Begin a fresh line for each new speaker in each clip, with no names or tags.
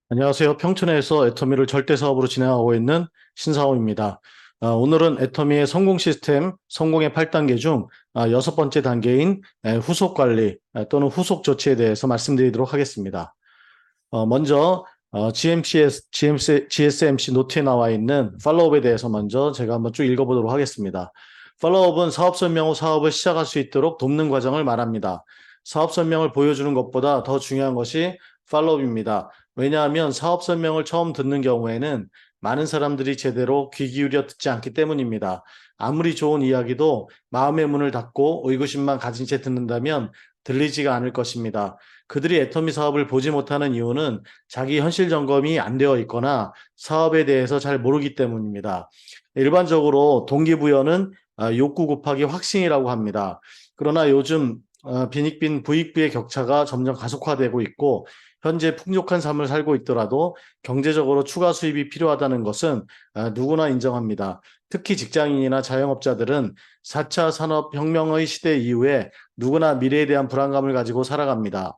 안녕하세요. 평촌에서 애터미를 절대 사업으로 진행하고 있는 신사원입니다. 오늘은 애터미의 성공 시스템, 성공의 8단계 중 여섯 번째 단계인 후속 관리 또는 후속 조치에 대해서 말씀드리도록 하겠습니다. 먼저 GSMC 노트에 나와 있는 팔로우업에 대해서 먼저 제가 한번 쭉 읽어보도록 하겠습니다. 팔로우업은 사업 설명 후 사업을 시작할 수 있도록 돕는 과정을 말합니다. 사업 설명을 보여주는 것보다 더 중요한 것이 팔로우업입니다. 왜냐하면 사업 설명을 처음 듣는 경우에는 많은 사람들이 제대로 귀 기울여 듣지 않기 때문입니다. 아무리 좋은 이야기도 마음의 문을 닫고 의구심만 가진 채 듣는다면 들리지가 않을 것입니다. 그들이 애터미 사업을 보지 못하는 이유는 자기 현실 점검이 안 되어 있거나 사업에 대해서 잘 모르기 때문입니다. 일반적으로 동기부여는 욕구 곱하기 확신이라고 합니다. 그러나 요즘 빈익빈 부익부의 격차가 점점 가속화되고 있고 현재 풍족한 삶을 살고 있더라도 경제적으로 추가 수입이 필요하다는 것은 누구나 인정합니다. 특히 직장인이나 자영업자들은 4차 산업혁명의 시대 이후에 누구나 미래에 대한 불안감을 가지고 살아갑니다.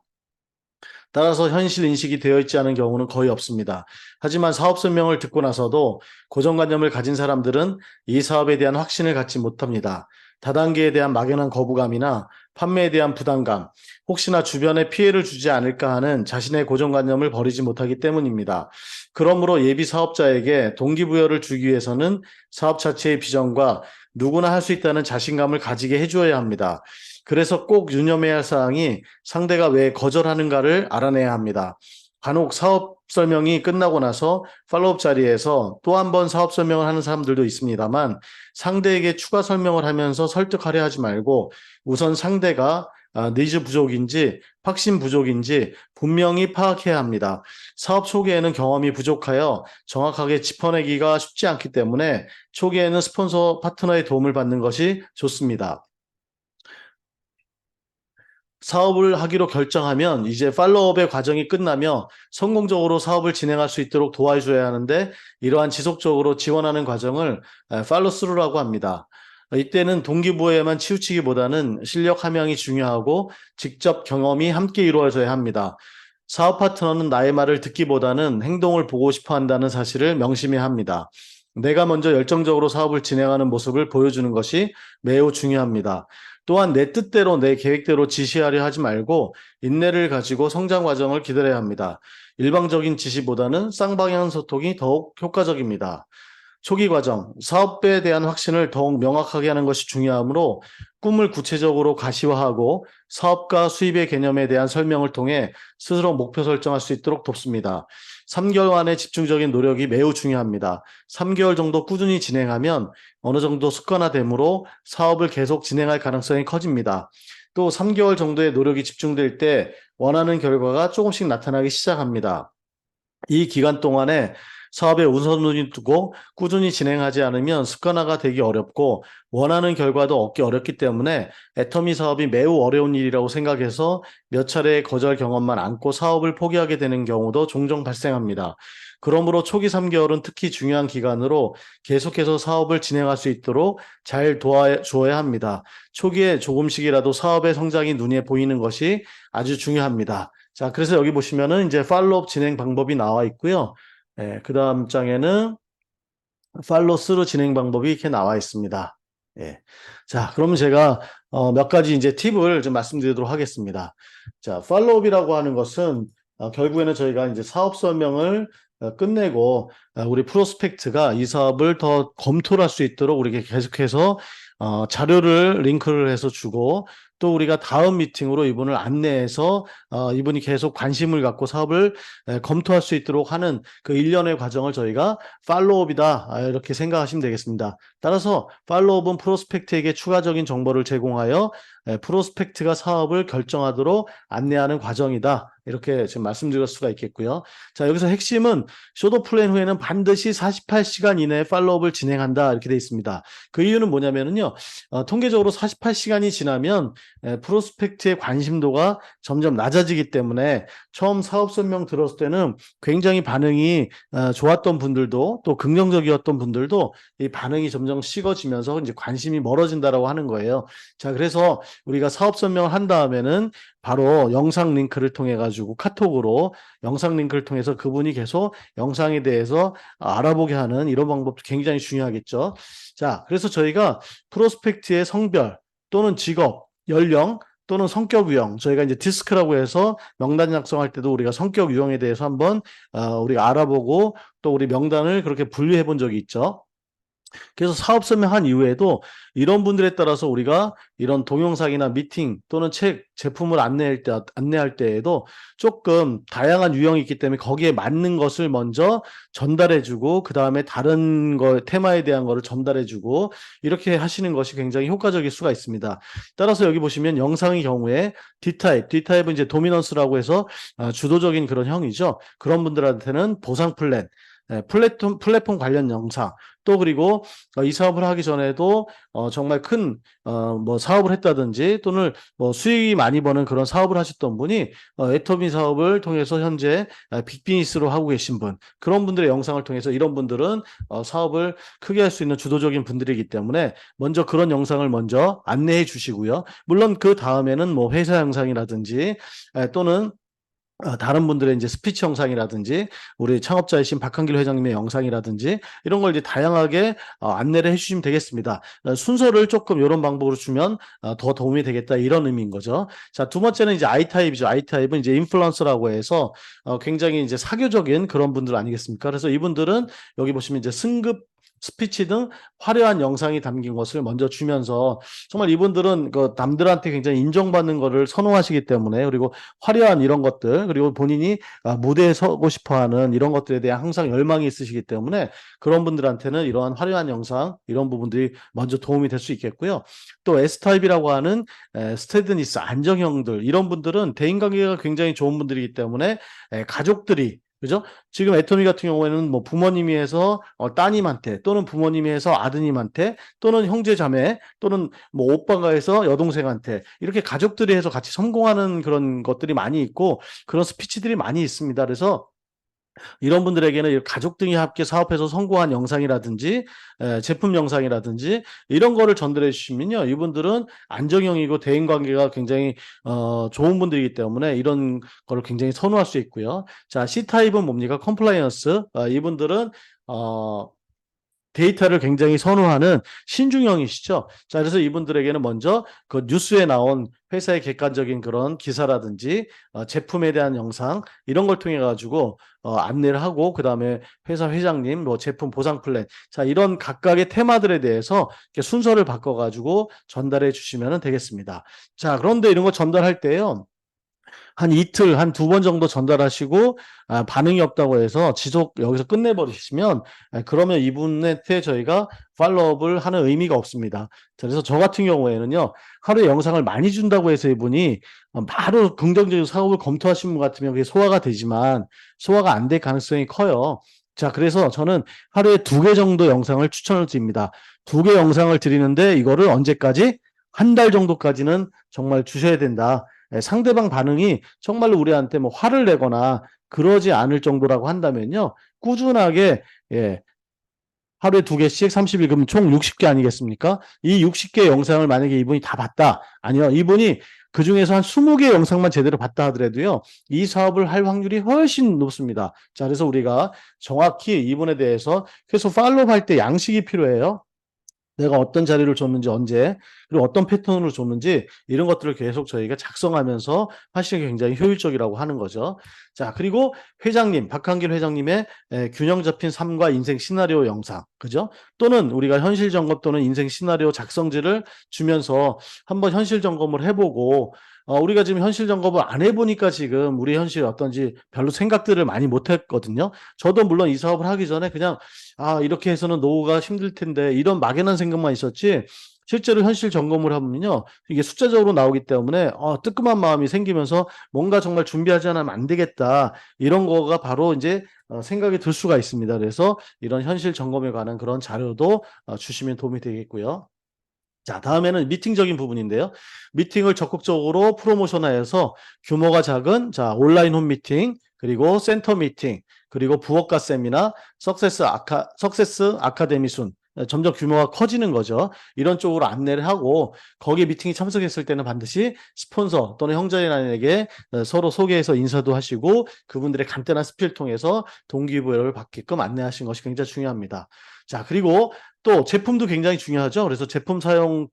따라서 현실 인식이 되어 있지 않은 경우는 거의 없습니다. 하지만 사업 설명을 듣고 나서도 고정관념을 가진 사람들은 이 사업에 대한 확신을 갖지 못합니다. 다단계에 대한 막연한 거부감이나 판매에 대한 부담감, 혹시나 주변에 피해를 주지 않을까 하는 자신의 고정관념을 버리지 못하기 때문입니다. 그러므로 예비 사업자에게 동기부여를 주기 위해서는 사업 자체의 비전과 누구나 할 수 있다는 자신감을 가지게 해주어야 합니다. 그래서 꼭 유념해야 할 사항이 상대가 왜 거절하는가를 알아내야 합니다. 간혹 사업 설명이 끝나고 나서 팔로업 자리에서 또 한 번 사업 설명을 하는 사람들도 있습니다만 상대에게 추가 설명을 하면서 설득하려 하지 말고 우선 상대가 니즈 부족인지 확신 부족인지 분명히 파악해야 합니다. 사업 초기에는 경험이 부족하여 정확하게 짚어내기가 쉽지 않기 때문에 초기에는 스폰서 파트너의 도움을 받는 것이 좋습니다. 사업을 하기로 결정하면 이제 팔로업의 과정이 끝나며 성공적으로 사업을 진행할 수 있도록 도와줘야 하는데 이러한 지속적으로 지원하는 과정을 팔로스루라고 합니다. 이때는 동기부여에만 치우치기보다는 실력 함양이 중요하고 직접 경험이 함께 이루어져야 합니다. 사업 파트너는 나의 말을 듣기보다는 행동을 보고 싶어 한다는 사실을 명심해야 합니다. 내가 먼저 열정적으로 사업을 진행하는 모습을 보여주는 것이 매우 중요합니다. 또한 내 뜻대로 내 계획대로 지시하려 하지 말고 인내를 가지고 성장 과정을 기다려야 합니다. 일방적인 지시보다는 쌍방향 소통이 더욱 효과적입니다. 초기 과정, 사업에 대한 확신을 더욱 명확하게 하는 것이 중요하므로 꿈을 구체적으로 가시화하고 사업과 수입의 개념에 대한 설명을 통해 스스로 목표 설정할 수 있도록 돕습니다. 3개월 안에 집중적인 노력이 매우 중요합니다. 3개월 정도 꾸준히 진행하면 어느 정도 습관화되므로 사업을 계속 진행할 가능성이 커집니다. 또 3개월 정도의 노력이 집중될 때 원하는 결과가 조금씩 나타나기 시작합니다. 이 기간 동안에 사업에 우선순위 두고 꾸준히 진행하지 않으면 습관화가 되기 어렵고 원하는 결과도 얻기 어렵기 때문에 애터미 사업이 매우 어려운 일이라고 생각해서 몇 차례의 거절 경험만 안고 사업을 포기하게 되는 경우도 종종 발생합니다. 그러므로 초기 3개월은 특히 중요한 기간으로 계속해서 사업을 진행할 수 있도록 잘 도와주어야 합니다. 초기에 조금씩이라도 사업의 성장이 눈에 보이는 것이 아주 중요합니다. 자, 그래서 여기 보시면은 이제 팔로업 진행 방법이 나와 있고요. 그 다음 장에는 팔로 스루 진행 방법이 이렇게 나와 있습니다. 예. 자, 그러면 제가 몇 가지 이제 팁을 좀 말씀드리도록 하겠습니다. 자, 팔로업이라고 하는 것은 결국에는 저희가 이제 사업 설명을 끝내고 우리 프로스펙트가 이 사업을 더 검토를 할 수 있도록 우리에게 계속해서 자료를 링크를 해서 주고 또 우리가 다음 미팅으로 이분을 안내해서 이분이 계속 관심을 갖고 사업을 검토할 수 있도록 하는 그 일련의 과정을 저희가 팔로업이다 이렇게 생각하시면 되겠습니다. 따라서 팔로업은 프로스펙트에게 추가적인 정보를 제공하여 프로스펙트가 사업을 결정하도록 안내하는 과정이다. 이렇게 지금 말씀드릴 수가 있겠고요. 자, 여기서 핵심은 쇼도 플랜 후에는 반드시 48시간 이내에 팔로업을 진행한다 이렇게 되어 있습니다. 그 이유는 뭐냐면요. 통계적으로 48시간이 지나면 프로스펙트의 관심도가 점점 낮아지기 때문에 처음 사업 설명 들었을 때는 굉장히 반응이 좋았던 분들도 또 긍정적이었던 분들도 이 반응이 점점 식어지면서 이제 관심이 멀어진다라고 하는 거예요. 자, 그래서 우리가 사업 설명을 한 다음에는 바로 영상 링크를 통해 가지고 카톡으로 영상 링크를 통해서 그분이 계속 영상에 대해서 알아보게 하는 이런 방법도 굉장히 중요하겠죠. 자, 그래서 저희가 프로스펙트의 성별 또는 직업, 연령 또는 성격 유형, 저희가 이제 디스크라고 해서 명단 작성할 때도 우리가 성격 유형에 대해서 한번 우리가 알아보고 또 우리 명단을 그렇게 분류해 본 적이 있죠. 그래서 사업 설명한 이후에도 이런 분들에 따라서 우리가 이런 동영상이나 미팅 또는 책, 제품을 안내할 때에도 조금 다양한 유형이 있기 때문에 거기에 맞는 것을 먼저 전달해주고 그 다음에 다른 거 테마에 대한 거를 전달해주고 이렇게 하시는 것이 굉장히 효과적일 수가 있습니다. 따라서 여기 보시면 영상의 경우에 D타입은 이제 도미넌스라고 해서 주도적인 그런 형이죠. 그런 분들한테는 보상 플랜, 플랫폼 관련 영상, 또 그리고 이 사업을 하기 전에도 정말 큰 뭐 사업을 했다든지 또는 뭐 수익이 많이 버는 그런 사업을 하셨던 분이 애터미 사업을 통해서 현재 빅비즈니스로 하고 계신 분, 그런 분들의 영상을 통해서 이런 분들은 사업을 크게 할 수 있는 주도적인 분들이기 때문에 먼저 그런 영상을 먼저 안내해 주시고요. 물론 그 다음에는 뭐 회사 영상이라든지 또는 다른 분들의 이제 스피치 영상이라든지 우리 창업자이신 박한길 회장님의 영상이라든지 이런 걸 이제 다양하게 안내를 해주시면 되겠습니다. 순서를 조금 이런 방법으로 주면 더 도움이 되겠다 이런 의미인 거죠. 자, 두 번째는 이제 I타입이죠. I타입은 이제 인플루언서라고 해서 굉장히 이제 사교적인 그런 분들 아니겠습니까? 그래서 이분들은 여기 보시면 이제 승급 스피치 등 화려한 영상이 담긴 것을 먼저 주면서 정말 이분들은 그 남들한테 굉장히 인정받는 것을 선호하시기 때문에 그리고 화려한 이런 것들 그리고 본인이 무대에 서고 싶어하는 이런 것들에 대한 항상 열망이 있으시기 때문에 그런 분들한테는 이러한 화려한 영상 이런 부분들이 먼저 도움이 될 수 있겠고요. 또 S타입이라고 하는 스테드니스 안정형들 이런 분들은 대인관계가 굉장히 좋은 분들이기 때문에 가족들이 그죠? 지금 애터미 같은 경우에는 뭐 부모님이 해서 따님한테 또는 부모님이 해서 아드님한테 또는 형제 자매 또는 뭐 오빠가 해서 여동생한테 이렇게 가족들이 해서 같이 성공하는 그런 것들이 많이 있고 그런 스피치들이 많이 있습니다. 그래서 이런 분들에게는 가족 등이 함께 사업해서 성공한 영상이라든지 제품 영상이라든지 이런 거를 전달해 주시면요. 이분들은 안정형이고 대인관계가 굉장히 좋은 분들이기 때문에 이런 거를 굉장히 선호할 수 있고요. 자, C타입은 뭡니까? 컴플라이언스. 이분들은 데이터를 굉장히 선호하는 신중형이시죠. 자, 그래서 이분들에게는 먼저 그 뉴스에 나온 회사의 객관적인 그런 기사라든지 제품에 대한 영상 이런 걸 통해 가지고 안내를 하고 그다음에 회사 회장님 뭐 제품 보상 플랜 자 이런 각각의 테마들에 대해서 이렇게 순서를 바꿔 가지고 전달해 주시면 되겠습니다. 자, 그런데 이런 거 전달할 때요. 한 이틀, 한 두 번 정도 전달하시고 반응이 없다고 해서 지속 여기서 끝내버리시면 그러면 이분한테 저희가 팔로업을 하는 의미가 없습니다. 자, 그래서 저 같은 경우에는요. 하루에 영상을 많이 준다고 해서 이분이 바로 긍정적인 사업을 검토하시는 분 같으면 그게 소화가 되지만 소화가 안 될 가능성이 커요. 자, 그래서 저는 하루에 2개 정도 영상을 추천을 드립니다. 2개 영상을 드리는데 이거를 언제까지? 한 달 정도까지는 정말 주셔야 된다. 상대방 반응이 정말로 우리한테 뭐 화를 내거나 그러지 않을 정도라고 한다면요. 꾸준하게 하루에 2개씩 30일 그럼 총 60개 아니겠습니까? 이 60개 영상을 만약에 이분이 다 봤다. 아니요. 이분이 그중에서 한 20개 영상만 제대로 봤다 하더라도요. 이 사업을 할 확률이 훨씬 높습니다. 자, 그래서 우리가 정확히 이분에 대해서 계속 팔로우할 때 양식이 필요해요. 내가 어떤 자료를 줬는지 언제 그리고 어떤 패턴으로 줬는지 이런 것들을 계속 저희가 작성하면서 하시는 게 굉장히 효율적이라고 하는 거죠. 자, 그리고 회장님, 박한길 회장님의 균형 잡힌 삶과 인생 시나리오 영상, 그죠? 또는 우리가 현실 점검 또는 인생 시나리오 작성지를 주면서 한번 현실 점검을 해보고 우리가 지금 현실 점검을 안 해보니까 지금 우리 현실이 어떤지 별로 생각들을 많이 못했거든요. 저도 물론 이 사업을 하기 전에 그냥 이렇게 해서는 노후가 힘들 텐데 이런 막연한 생각만 있었지 실제로 현실 점검을 하면요. 이게 숫자적으로 나오기 때문에 뜨끔한 마음이 생기면서 뭔가 정말 준비하지 않으면 안 되겠다. 이런 거가 바로 이제 생각이 들 수가 있습니다. 그래서 이런 현실 점검에 관한 그런 자료도 주시면 도움이 되겠고요. 자, 다음에는 미팅적인 부분인데요. 미팅을 적극적으로 프로모션하여서 규모가 작은 온라인 홈 미팅, 그리고 센터 미팅, 그리고 부업가 세미나, 석세스 아카데미 순 점점 규모가 커지는 거죠. 이런 쪽으로 안내를 하고 거기에 미팅에 참석했을 때는 반드시 스폰서 또는 형제단에게 서로 소개해서 인사도 하시고 그분들의 간단한 스피를 통해서 동기부여를 받게끔 안내하시는 것이 굉장히 중요합니다. 자, 그리고 또 제품도 굉장히 중요하죠. 그래서 제품 사용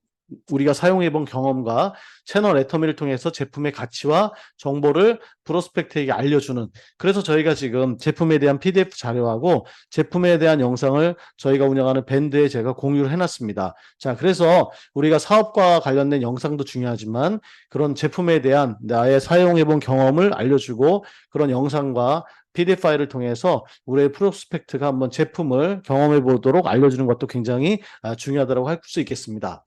우리가 사용해 본 경험과 채널 애터미를 통해서 제품의 가치와 정보를 프로스펙트에게 알려주는, 그래서 저희가 지금 제품에 대한 PDF 자료하고 제품에 대한 영상을 저희가 운영하는 밴드에 제가 공유를 해놨습니다. 자, 그래서 우리가 사업과 관련된 영상도 중요하지만 그런 제품에 대한 나의 사용해 본 경험을 알려주고 그런 영상과 PDF 파일을 통해서 우리의 프로스펙트가 한번 제품을 경험해 보도록 알려주는 것도 굉장히 중요하다고 할 수 있겠습니다.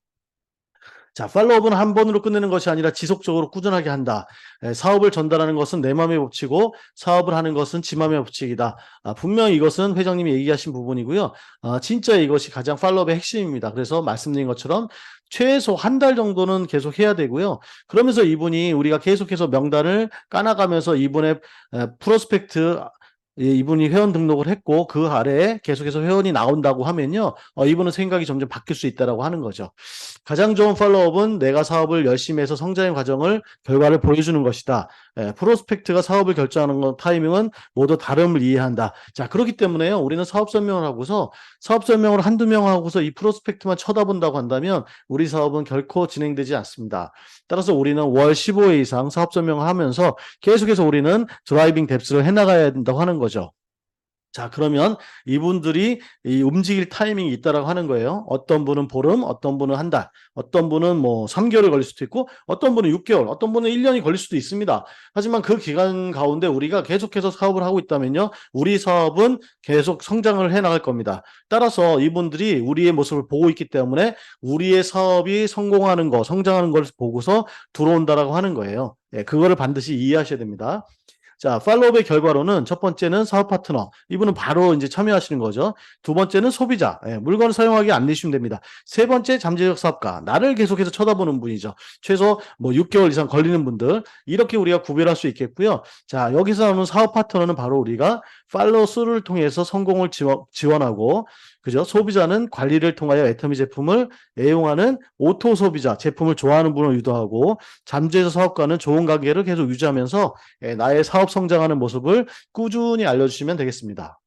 자, 팔로업은 한 번으로 끝내는 것이 아니라 지속적으로 꾸준하게 한다. 사업을 전달하는 것은 내 맘의 법칙이고 사업을 하는 것은 지 맘의 법칙이다. 분명히 이것은 회장님이 얘기하신 부분이고요. 진짜 이것이 가장 팔로업의 핵심입니다. 그래서 말씀드린 것처럼 최소 한 달 정도는 계속 해야 되고요. 그러면서 이분이 우리가 계속해서 명단을 까나가면서 이분의 프로스펙트 이분이 회원 등록을 했고 그 아래에 계속해서 회원이 나온다고 하면요. 이분은 생각이 점점 바뀔 수 있다라고 하는 거죠. 가장 좋은 팔로업은 내가 사업을 열심히 해서 성장의 과정을 결과를 보여주는 것이다. 프로스펙트가 사업을 결정하는 건 타이밍은 모두 다름을 이해한다. 자, 그렇기 때문에요. 우리는 사업 설명을 하고서 사업 설명을 한두 명 하고서 이 프로스펙트만 쳐다본다고 한다면 우리 사업은 결코 진행되지 않습니다. 따라서 우리는 월 15회 이상 사업 설명을 하면서 계속해서 우리는 드라이빙 뎁스를 해나가야 된다고 하는 거죠. 자, 그러면 이분들이 이 움직일 타이밍이 있다라고 하는 거예요. 어떤 분은 보름, 어떤 분은 한 달, 어떤 분은 뭐 3개월이 걸릴 수도 있고, 어떤 분은 6개월, 어떤 분은 1년이 걸릴 수도 있습니다. 하지만 그 기간 가운데 우리가 계속해서 사업을 하고 있다면요, 우리 사업은 계속 성장을 해 나갈 겁니다. 따라서 이분들이 우리의 모습을 보고 있기 때문에 우리의 사업이 성공하는 거, 성장하는 걸 보고서 들어온다라고 하는 거예요. 예, 그거를 반드시 이해하셔야 됩니다. 자, 팔로업의 결과로는 첫 번째는 사업 파트너. 이분은 바로 이제 참여하시는 거죠. 두 번째는 소비자. 물건을 사용하기 안 내시면 됩니다. 세 번째 잠재적 사업가. 나를 계속해서 쳐다보는 분이죠. 최소 뭐 6개월 이상 걸리는 분들. 이렇게 우리가 구별할 수 있겠고요. 자, 여기서 나오는 사업 파트너는 바로 우리가 팔로우 스루를 통해서 성공을 지원하고, 그죠? 소비자는 관리를 통하여 애터미 제품을 애용하는 오토 소비자, 제품을 좋아하는 분을 유도하고, 잠재적 사업가는 좋은 관계를 계속 유지하면서 나의 사업 성장하는 모습을 꾸준히 알려주시면 되겠습니다.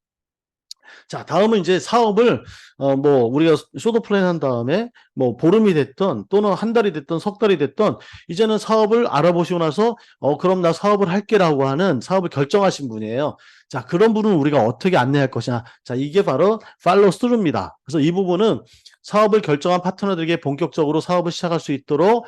자, 다음은 이제 사업을 뭐 우리가 쇼도 플랜 한 다음에 뭐 보름이 됐던 또는 한 달이 됐던 석 달이 됐던 이제는 사업을 알아보시고 나서 그럼 나 사업을 할게라고 하는 사업을 결정하신 분이에요. 자, 그런 분은 우리가 어떻게 안내할 것이냐. 자, 이게 바로 팔로우 스루입니다. 그래서 이 부분은 사업을 결정한 파트너들에게 본격적으로 사업을 시작할 수 있도록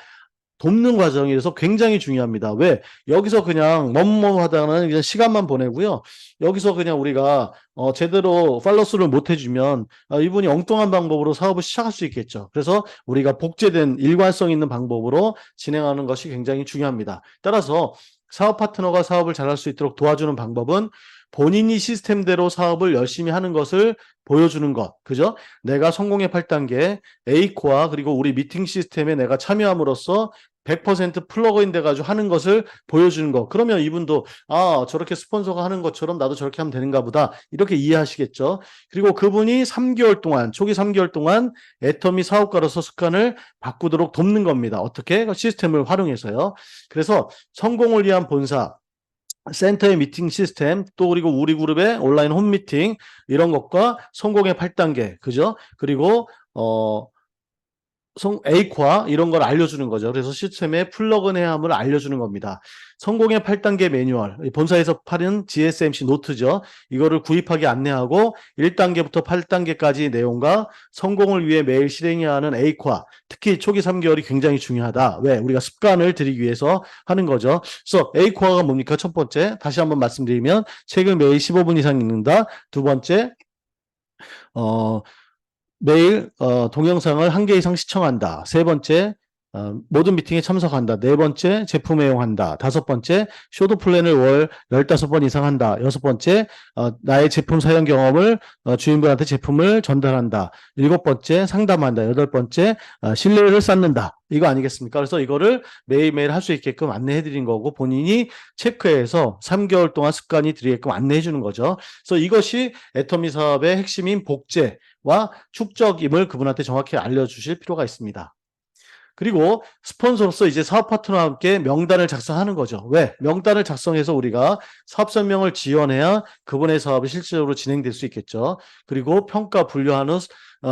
돕는 과정이라서 굉장히 중요합니다. 왜? 여기서 그냥 머뭇머뭇하다가는 그냥 시간만 보내고요. 여기서 그냥 우리가 제대로 팔로스를 못 해주면 이분이 엉뚱한 방법으로 사업을 시작할 수 있겠죠. 그래서 우리가 복제된 일관성 있는 방법으로 진행하는 것이 굉장히 중요합니다. 따라서 사업 파트너가 사업을 잘할 수 있도록 도와주는 방법은 본인이 시스템대로 사업을 열심히 하는 것을 보여주는 것. 그죠? 내가 성공의 8단계 A코어 그리고 우리 미팅 시스템에 내가 참여함으로써 100% 플러그인 돼가지고 하는 것을 보여주는 거. 그러면 이분도 저렇게 스폰서가 하는 것처럼 나도 저렇게 하면 되는가 보다. 이렇게 이해하시겠죠. 그리고 그분이 3개월 동안 초기 3개월 동안 애터미 사업가로서 습관을 바꾸도록 돕는 겁니다. 어떻게? 시스템을 활용해서요. 그래서 성공을 위한 본사 센터의 미팅 시스템 또 그리고 우리 그룹의 온라인 홈 미팅 이런 것과 성공의 8단계 그죠? 그리고 A코어 이런 걸 알려주는 거죠. 그래서 시스템에 플러그인 해야 함을 알려주는 겁니다. 성공의 8단계 매뉴얼, 본사에서 파는 GSMC 노트죠. 이거를 구입하기 안내하고 1단계부터 8단계까지 내용과 성공을 위해 매일 실행해야 하는 A코어, 특히 초기 3개월이 굉장히 중요하다. 왜? 우리가 습관을 들이기 위해서 하는 거죠. 그래서 A코어가 뭡니까? 첫 번째, 다시 한번 말씀드리면 책을 매일 15분 이상 읽는다. 두 번째, 매일 동영상을 1개 이상 시청한다. 세 번째, 모든 미팅에 참석한다. 네 번째, 제품 애용한다. 다섯 번째, 쇼도 플랜을 월 15번 이상 한다. 여섯 번째, 나의 제품 사용 경험을 주인분한테 제품을 전달한다. 일곱 번째, 상담한다. 여덟 번째, 신뢰를 쌓는다. 이거 아니겠습니까? 그래서 이거를 매일매일 할 수 있게끔 안내해 드린 거고 본인이 체크해서 3개월 동안 습관이 들이게끔 안내해 주는 거죠. 그래서 이것이 애터미 사업의 핵심인 복제와 축적임을 그분한테 정확히 알려주실 필요가 있습니다. 그리고 스폰서로서 이제 사업 파트너와 함께 명단을 작성하는 거죠. 왜? 명단을 작성해서 우리가 사업 설명을 지원해야 그분의 사업이 실질적으로 진행될 수 있겠죠. 그리고 평가 분류한 후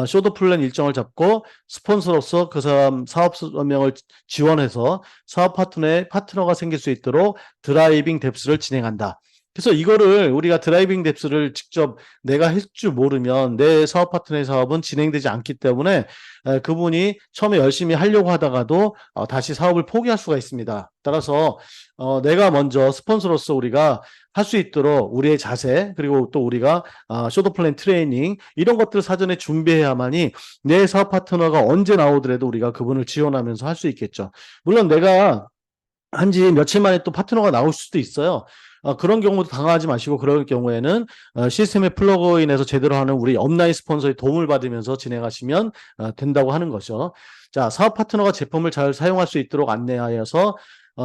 쇼도 플랜 일정을 잡고 스폰서로서 그 사람 사업 설명을 지원해서 사업 파트너의 파트너가 생길 수 있도록 드라이빙 뎁스를 진행한다. 그래서 이거를 우리가 드라이빙 뎁스를 직접 내가 할 줄 모르면 내 사업 파트너의 사업은 진행되지 않기 때문에 그분이 처음에 열심히 하려고 하다가도 다시 사업을 포기할 수가 있습니다. 따라서 내가 먼저 스폰서로서 우리가 할 수 있도록 우리의 자세 그리고 또 우리가 쇼도 플랜 트레이닝 이런 것들을 사전에 준비해야만이 내 사업 파트너가 언제 나오더라도 우리가 그분을 지원하면서 할 수 있겠죠. 물론 내가 한지 며칠 만에 또 파트너가 나올 수도 있어요. 그런 경우도 당황하지 마시고 그럴 경우에는 시스템에 플러그인해서 제대로 하는 우리 업라인 스폰서의 도움을 받으면서 진행하시면 된다고 하는 거죠. 자, 사업 파트너가 제품을 잘 사용할 수 있도록 안내하여서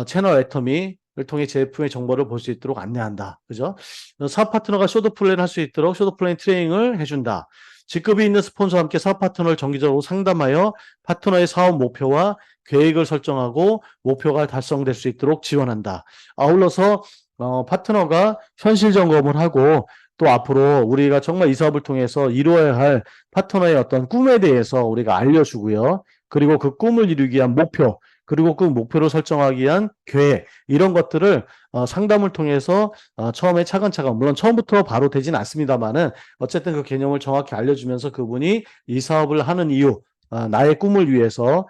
채널 애터미를 통해 제품의 정보를 볼 수 있도록 안내한다. 그죠? 사업 파트너가 쇼도 플랜 할 수 있도록 쇼도 플랜 트레이닝을 해준다. 직급이 있는 스폰서와 함께 사업 파트너를 정기적으로 상담하여 파트너의 사업 목표와 계획을 설정하고 목표가 달성될 수 있도록 지원한다. 아울러서 파트너가 현실 점검을 하고 또 앞으로 우리가 정말 이 사업을 통해서 이루어야 할 파트너의 어떤 꿈에 대해서 우리가 알려주고요. 그리고 그 꿈을 이루기 위한 목표, 그리고 그 목표를 설정하기 위한 계획, 이런 것들을 상담을 통해서 처음에 차근차근, 물론 처음부터 바로 되진 않습니다만은 어쨌든 그 개념을 정확히 알려주면서 그분이 이 사업을 하는 이유, 나의 꿈을 위해서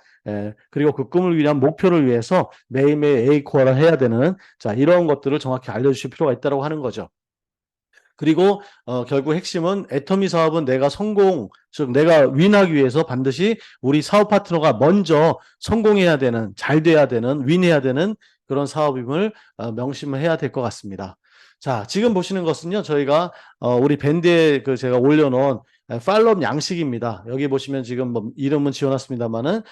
그리고 그 꿈을 위한 목표를 위해서 매일매일 A코어를 해야 되는 자 이런 것들을 정확히 알려주실 필요가 있다고 하는 거죠. 그리고 결국 핵심은 애터미 사업은 내가 성공, 즉 내가 윈하기 위해서 반드시 우리 사업 파트너가 먼저 성공해야 되는, 잘 돼야 되는, 윈해야 되는 그런 사업임을 명심을 해야 될 것 같습니다. 자, 지금 보시는 것은요, 저희가 우리 밴드에 그 제가 올려놓은 팔로업 양식입니다. 여기 보시면 지금 뭐 이름은 지어놨습니다만은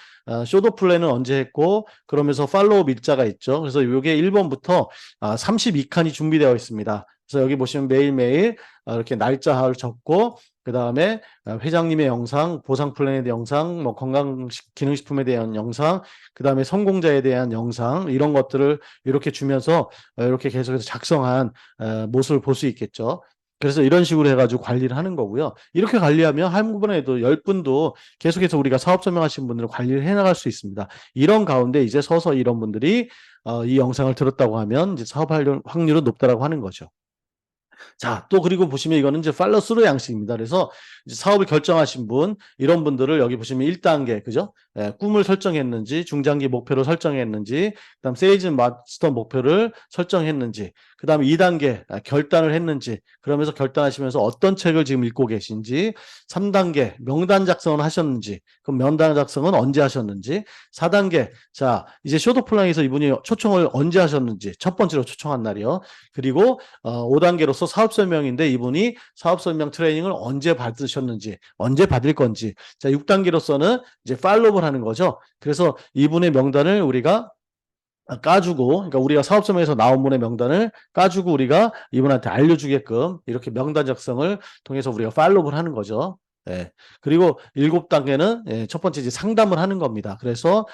쇼도 플랜은 언제 했고 그러면서 팔로업 일자가 있죠. 그래서 이게 1번부터 32칸이 준비되어 있습니다. 그래서 여기 보시면 매일매일 이렇게 날짜를 적고 그 다음에 회장님의 영상, 보상 플랜에 대한 영상, 뭐 건강 기능식품에 대한 영상, 그 다음에 성공자에 대한 영상 이런 것들을 이렇게 주면서 이렇게 계속해서 작성한 모습을 볼 수 있겠죠. 그래서 이런 식으로 해가지고 관리를 하는 거고요. 이렇게 관리하면 한 번에도 10분도 계속해서 우리가 사업 설명하신 분들을 관리를 해나갈 수 있습니다. 이런 가운데 이제 서서 이런 분들이 이 영상을 들었다고 하면 이제 사업할 확률은 높다라고 하는 거죠. 자, 또 그리고 보시면 이거는 이제 팔로 스루 양식입니다. 그래서 이제 사업을 결정하신 분, 이런 분들을 여기 보시면 1단계, 그죠? 꿈을 설정했는지, 중장기 목표를 설정했는지, 그다음 세일즈 마스터 목표를 설정했는지, 그다음 2단계 결단을 했는지, 그러면서 결단하시면서 어떤 책을 지금 읽고 계신지, 3단계 명단 작성을 하셨는지, 그럼 명단 작성은 언제 하셨는지, 4단계 자, 이제 쇼도 플랜에서 이분이 초청을 언제 하셨는지, 첫 번째로 초청한 날이요. 그리고 5단계로서 사업 설명인데 이분이 사업 설명 트레이닝을 언제 받으셨는지, 언제 받을 건지. 자, 6단계로서는 이제 팔로우를 하는 거죠. 그래서 이분의 명단을 우리가 까주고, 그러니까 우리가 사업 설명에서 나온 분의 명단을 까주고 우리가 이분한테 알려주게끔 이렇게 명단 작성을 통해서 우리가 팔로우를 하는 거죠. 예. 그리고 7단계는 첫 번째 이제 상담을 하는 겁니다. 그래서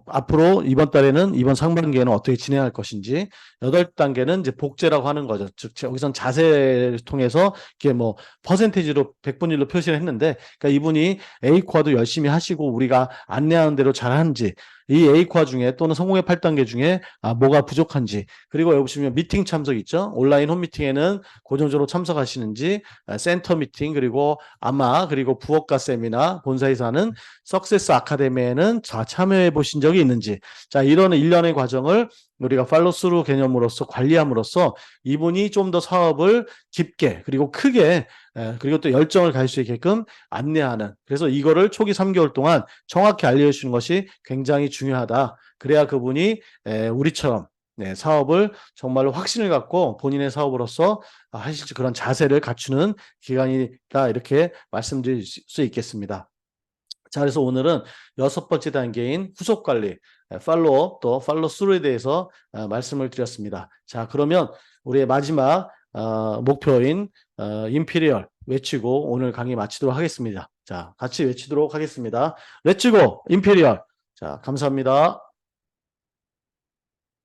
앞으로 이번 달에는 이번 상반기에는 어떻게 진행할 것인지 8단계는 이제 복제라고 하는 거죠. 즉 여기선 자세를 통해서 이게 뭐 퍼센테이지로 100분율로 표시를 했는데 그러니까 이분이 A코어도 열심히 하시고 우리가 안내하는 대로 잘하는지 이 A코어 중에 또는 성공의 8단계 중에 뭐가 부족한지 그리고 여기 보시면 미팅 참석 있죠. 온라인 홈미팅에는 고정적으로 참석하시는지 센터 미팅 그리고 아마 그리고 부업가 세미나 본사에서 하는 석세스 아카데미에는 참여해 보신 적이 있는지 자 이런 일련의 과정을 우리가 팔로스루 개념으로서 관리함으로써 이분이 좀 더 사업을 깊게 그리고 크게 그리고 또 열정을 가질 수 있게끔 안내하는, 그래서 이거를 초기 3개월 동안 정확히 알려주시는 것이 굉장히 중요하다. 그래야 그분이 우리처럼 사업을 정말로 확신을 갖고 본인의 사업으로서 하실 그런 자세를 갖추는 기간이다, 이렇게 말씀드릴 수 있겠습니다. 자, 그래서 오늘은 6번째 단계인 후속 관리, 팔로업 또 팔로스루에 대해서 말씀을 드렸습니다. 자, 그러면 우리의 마지막 목표인 임피리얼 외치고 오늘 강의 마치도록 하겠습니다. 자, 같이 외치도록 하겠습니다. 렛츠고 임피리얼. 자, 감사합니다.